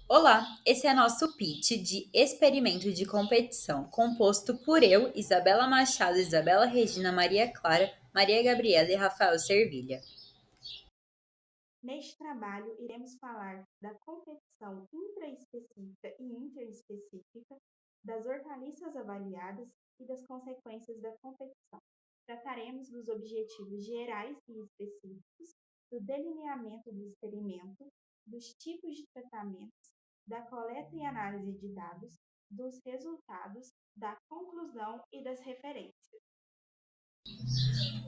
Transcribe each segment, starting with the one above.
Olá, esse é nosso pitch de experimento de competição, composto por eu, Isabela Machado, Isabela Regina, Maria Clara, Maria Gabriela e Rafael Servilha. Neste trabalho, iremos falar da competição intraespecífica e interespecífica, das hortaliças avaliadas e das consequências da competição. Trataremos dos objetivos gerais e específicos, do delineamento do experimento, dos tipos de tratamentos, da coleta e análise de dados, dos resultados, da conclusão e das referências.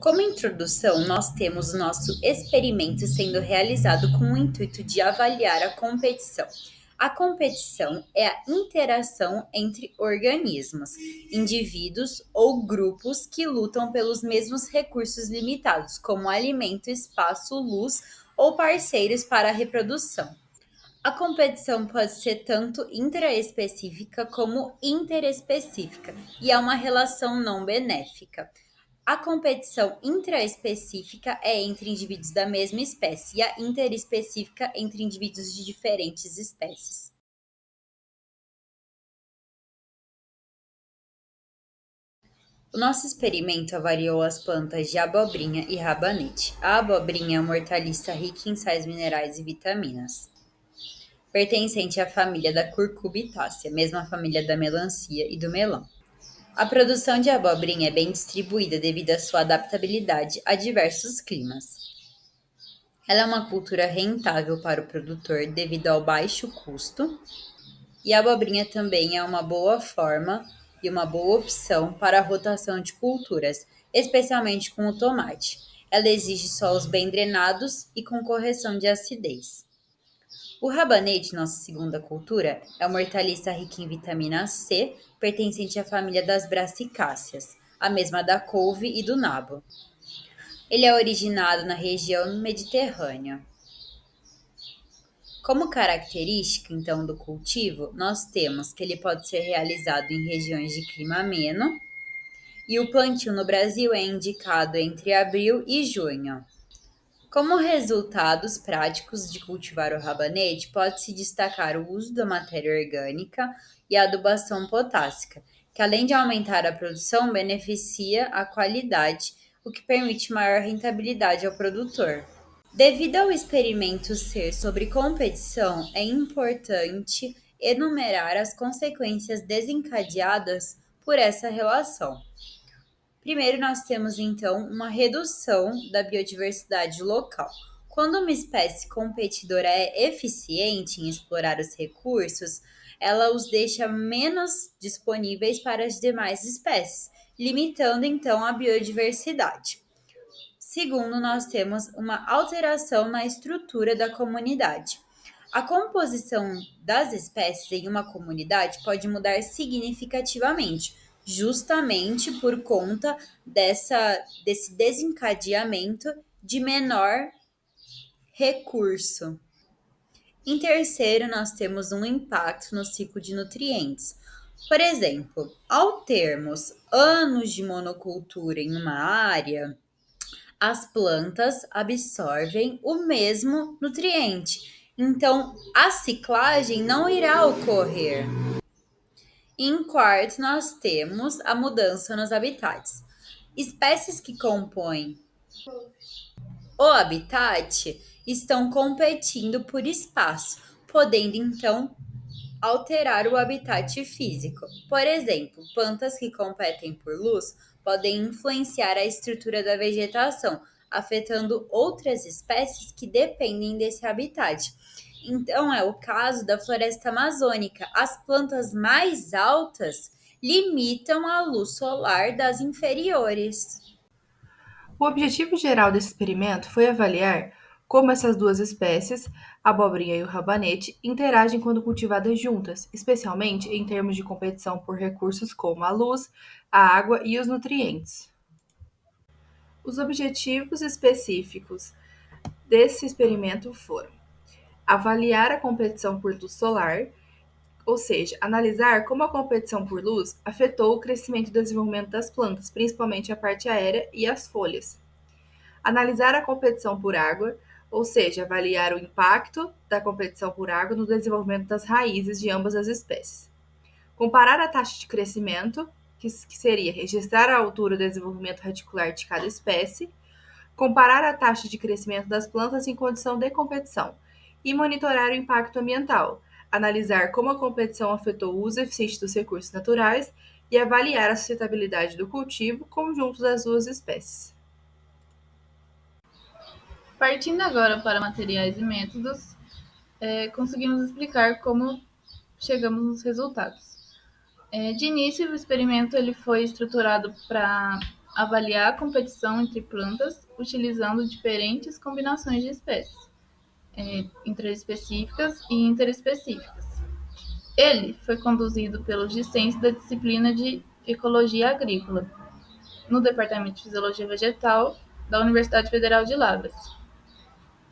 Como introdução, nós temos o nosso experimento sendo realizado com o intuito de avaliar a competição. A competição é a interação entre organismos, indivíduos ou grupos que lutam pelos mesmos recursos limitados, como alimento, espaço, luz ou parceiros para a reprodução. A competição pode ser tanto intraespecífica como interespecífica, e é uma relação não benéfica. A competição intraespecífica é entre indivíduos da mesma espécie e a interespecífica entre indivíduos de diferentes espécies. O nosso experimento avaliou as plantas de abobrinha e rabanete. A abobrinha é uma hortaliça rica em sais minerais e vitaminas, pertencente à família da Cucurbitaceae, mesma família da melancia e do melão. A produção de abobrinha é bem distribuída devido à sua adaptabilidade a diversos climas. Ela é uma cultura rentável para o produtor devido ao baixo custo, e a abobrinha também é uma boa forma e uma boa opção para a rotação de culturas, especialmente com o tomate. Ela exige solos bem drenados e com correção de acidez. O rabanete, nossa segunda cultura, é uma hortaliça rica em vitamina C, pertencente à família das brassicáceas, a mesma da couve e do nabo. Ele é originado na região mediterrânea. Como característica, então, do cultivo, nós temos que ele pode ser realizado em regiões de clima ameno e o plantio no Brasil é indicado entre abril e junho. Como resultados práticos de cultivar o rabanete, pode-se destacar o uso da matéria orgânica e a adubação potássica, que além de aumentar a produção, beneficia a qualidade, o que permite maior rentabilidade ao produtor. Devido ao experimento ser sobre competição, é importante enumerar as consequências desencadeadas por essa relação. Primeiro, nós temos então uma redução da biodiversidade local. Quando uma espécie competidora é eficiente em explorar os recursos, ela os deixa menos disponíveis para as demais espécies, limitando então a biodiversidade. Segundo, nós temos uma alteração na estrutura da comunidade. A composição das espécies em uma comunidade pode mudar significativamente, justamente por conta desse desencadeamento de menor recurso. Em terceiro, nós temos um impacto no ciclo de nutrientes. Por exemplo, ao termos anos de monocultura em uma área, as plantas absorvem o mesmo nutriente. Então, a ciclagem não irá ocorrer. Em quarto, nós temos a mudança nos habitats. Espécies que compõem o habitat estão competindo por espaço, podendo então alterar o habitat físico. Por exemplo, plantas que competem por luz podem influenciar a estrutura da vegetação, afetando outras espécies que dependem desse habitat. Então, é o caso da floresta amazônica. As plantas mais altas limitam a luz solar das inferiores. O objetivo geral desse experimento foi avaliar como essas duas espécies, a abobrinha e o rabanete, interagem quando cultivadas juntas, especialmente em termos de competição por recursos como a luz, a água e os nutrientes. Os objetivos específicos desse experimento foram avaliar a competição por luz solar, ou seja, analisar como a competição por luz afetou o crescimento e desenvolvimento das plantas, principalmente a parte aérea e as folhas. Analisar a competição por água, ou seja, avaliar o impacto da competição por água no desenvolvimento das raízes de ambas as espécies. Comparar a taxa de crescimento, que seria registrar a altura do desenvolvimento radicular de cada espécie, comparar a taxa de crescimento das plantas em condição de competição e monitorar o impacto ambiental, analisar como a competição afetou o uso eficiente dos recursos naturais e avaliar a sustentabilidade do cultivo conjunto das duas espécies. Partindo agora para materiais e métodos, conseguimos explicar como chegamos nos resultados. De início, o experimento ele foi estruturado para avaliar a competição entre plantas utilizando diferentes combinações de espécies, intraespecíficas e interespecíficas. Ele foi conduzido pelos discentes da disciplina de Ecologia Agrícola, no Departamento de Fisiologia Vegetal da Universidade Federal de Lavras,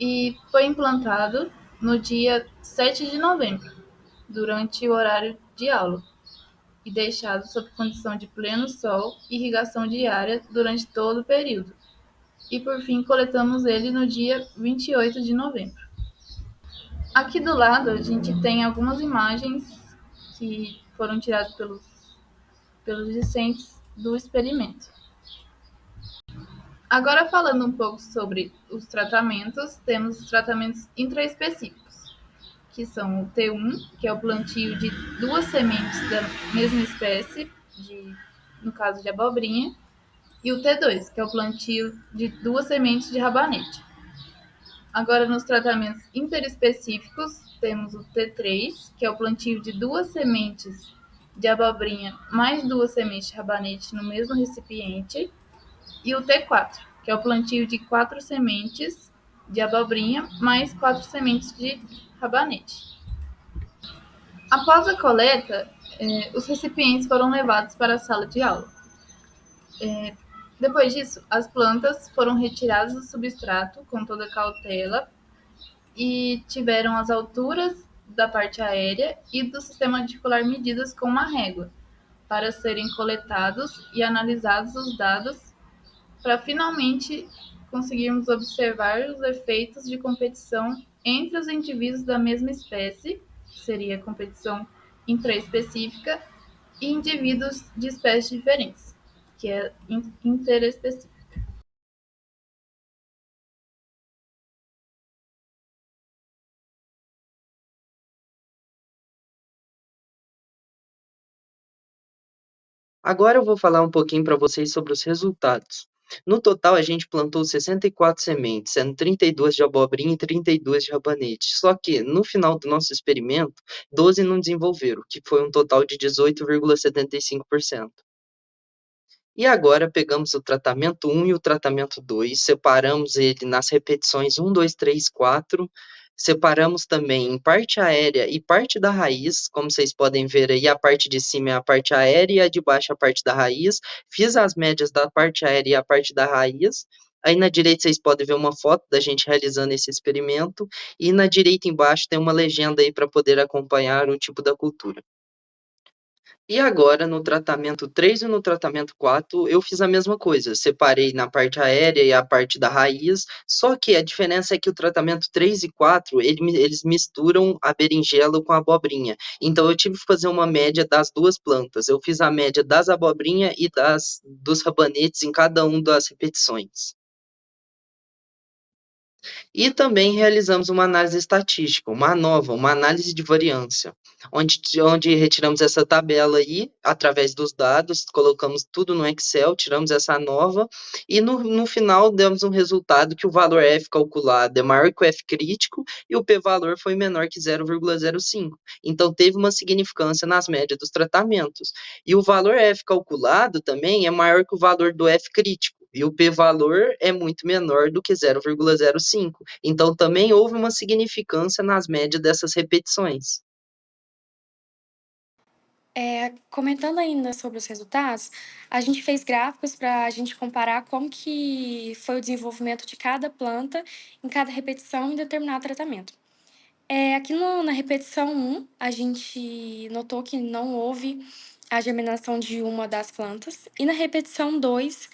e foi implantado no dia 7 de novembro, durante o horário de aula, e deixado sob condição de pleno sol e irrigação diária durante todo o período. E por fim, coletamos ele no dia 28 de novembro. Aqui do lado, a gente tem algumas imagens que foram tiradas pelos discentes do experimento. Agora, falando um pouco sobre os tratamentos, temos os tratamentos intraespecíficos, que são o T1, que é o plantio de duas sementes da mesma espécie, no caso de abobrinha, e o T2, que é o plantio de duas sementes de rabanete. Agora, nos tratamentos interespecíficos, temos o T3, que é o plantio de duas sementes de abobrinha mais duas sementes de rabanete no mesmo recipiente, e o T4, que é o plantio de 4 sementes de abobrinha mais 4 sementes de rabanete. Após a coleta, os recipientes foram levados para a sala de aula. Depois disso, as plantas foram retiradas do substrato com toda cautela e tiveram as alturas da parte aérea e do sistema articular medidas com uma régua, para serem coletados e analisados os dados para finalmente conseguirmos observar os efeitos de competição entre os indivíduos da mesma espécie, que seria competição intraespecífica, e indivíduos de espécies diferentes, que é interespecífica. Agora eu vou falar um pouquinho para vocês sobre os resultados. No total, a gente plantou 64 sementes, sendo 32 de abobrinha e 32 de rabanete. Só que, no final do nosso experimento, 12 não desenvolveram, que foi um total de 18,75%. E agora pegamos o tratamento 1 e o tratamento 2, separamos ele nas repetições 1, 2, 3, 4. Separamos também em parte aérea e parte da raiz, como vocês podem ver aí, a parte de cima é a parte aérea e a de baixo é a parte da raiz. Fiz as médias da parte aérea e a parte da raiz. Aí na direita vocês podem ver uma foto da gente realizando esse experimento, e na direita embaixo tem uma legenda aí para poder acompanhar o tipo da cultura. E agora, no tratamento 3 e no tratamento 4, eu fiz a mesma coisa. Separei na parte aérea e a parte da raiz, só que a diferença é que o tratamento 3 e 4, eles misturam a berinjela com a abobrinha. Então, eu tive que fazer uma média das duas plantas. Eu fiz a média das abobrinha e dos rabanetes em cada uma das repetições. E também realizamos uma análise estatística, uma análise de variância, onde retiramos essa tabela aí, através dos dados, colocamos tudo no Excel, tiramos essa nova, e no final demos um resultado que o valor F calculado é maior que o F crítico, e o p-valor foi menor que 0,05. Então, teve uma significância nas médias dos tratamentos. E o valor F calculado também é maior que o valor do F crítico, e o p-valor é muito menor do que 0,05. Então, também houve uma significância nas médias dessas repetições. Comentando ainda sobre os resultados, a gente fez gráficos para a gente comparar como que foi o desenvolvimento de cada planta em cada repetição em determinado tratamento. Aqui na repetição 1, a gente notou que não houve a germinação de uma das plantas. E na repetição 2,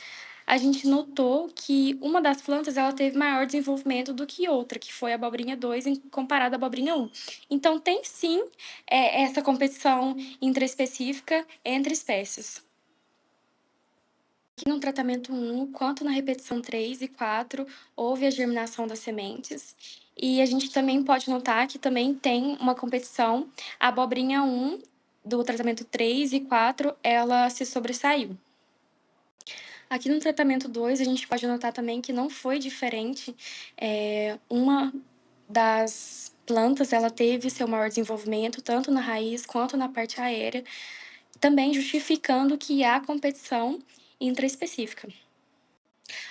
a gente notou que uma das plantas ela teve maior desenvolvimento do que outra, que foi a abobrinha 2 comparada à abobrinha 1. Então tem sim essa competição intraespecífica entre espécies. Aqui no tratamento 1, quanto na repetição 3 e 4, houve a germinação das sementes. E a gente também pode notar que também tem uma competição. A abobrinha 1 do tratamento 3 e 4, ela se sobressaiu. Aqui no tratamento 2, a gente pode notar também que não foi diferente. Uma das plantas, ela teve seu maior desenvolvimento, tanto na raiz quanto na parte aérea, também justificando que há competição intraespecífica.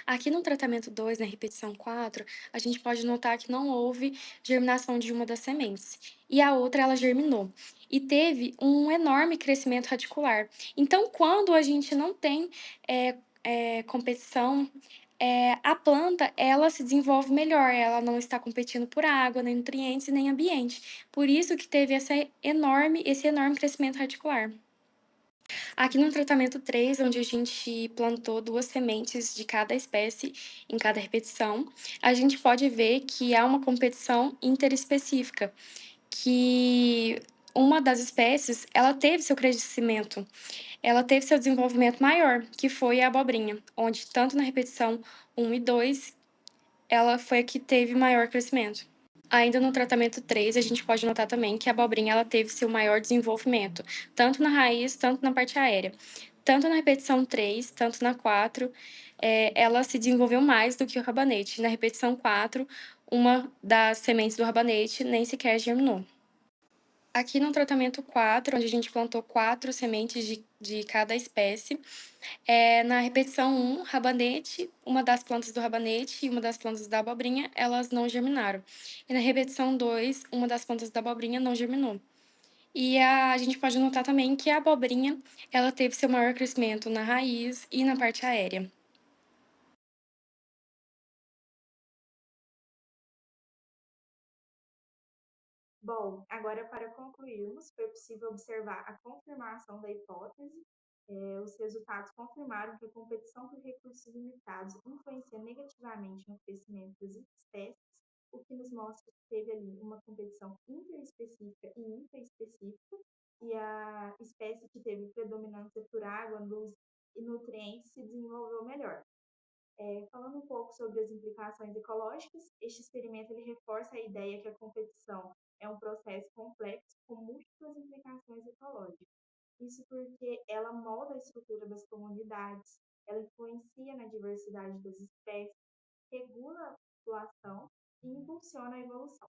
Aqui no tratamento 2, na repetição 4, a gente pode notar que não houve germinação de uma das sementes. E a outra, ela germinou. E teve um enorme crescimento radicular. Então, quando a gente não tem competição, a planta, ela se desenvolve melhor. Ela não está competindo por água, nem nutrientes e nem ambiente. Por isso que teve esse enorme crescimento radicular. Aqui no tratamento 3, onde a gente plantou 2 sementes de cada espécie em cada repetição, a gente pode ver que há uma competição interespecífica, que uma das espécies, ela teve seu crescimento, ela teve seu desenvolvimento maior, que foi a abobrinha, onde tanto na repetição 1 e 2, ela foi a que teve maior crescimento. Ainda no tratamento 3, a gente pode notar também que a abobrinha ela teve seu maior desenvolvimento, tanto na raiz, tanto na parte aérea. Tanto na repetição 3, tanto na 4, ela se desenvolveu mais do que o rabanete. Na repetição 4, uma das sementes do rabanete nem sequer germinou. Aqui no tratamento 4, onde a gente plantou 4 sementes de cada espécie, na repetição 1, rabanete, uma das plantas do rabanete e uma das plantas da abobrinha, elas não germinaram. E na repetição 2, uma das plantas da abobrinha não germinou. E a gente pode notar também que a abobrinha, ela teve seu maior crescimento na raiz e na parte aérea. Bom, agora para concluirmos, foi possível observar a confirmação da hipótese. Os resultados confirmaram que a competição por recursos limitados influencia negativamente no crescimento das espécies, o que nos mostra que teve ali uma competição interespecífica e intraespecífica, e a espécie que teve predominância por água, luz e nutrientes se desenvolveu melhor. Falando um pouco sobre as implicações ecológicas, este experimento ele reforça a ideia que a competição é um processo complexo com múltiplas implicações ecológicas. Isso porque ela molda a estrutura das comunidades, ela influencia na diversidade das espécies, regula a população e impulsiona a evolução.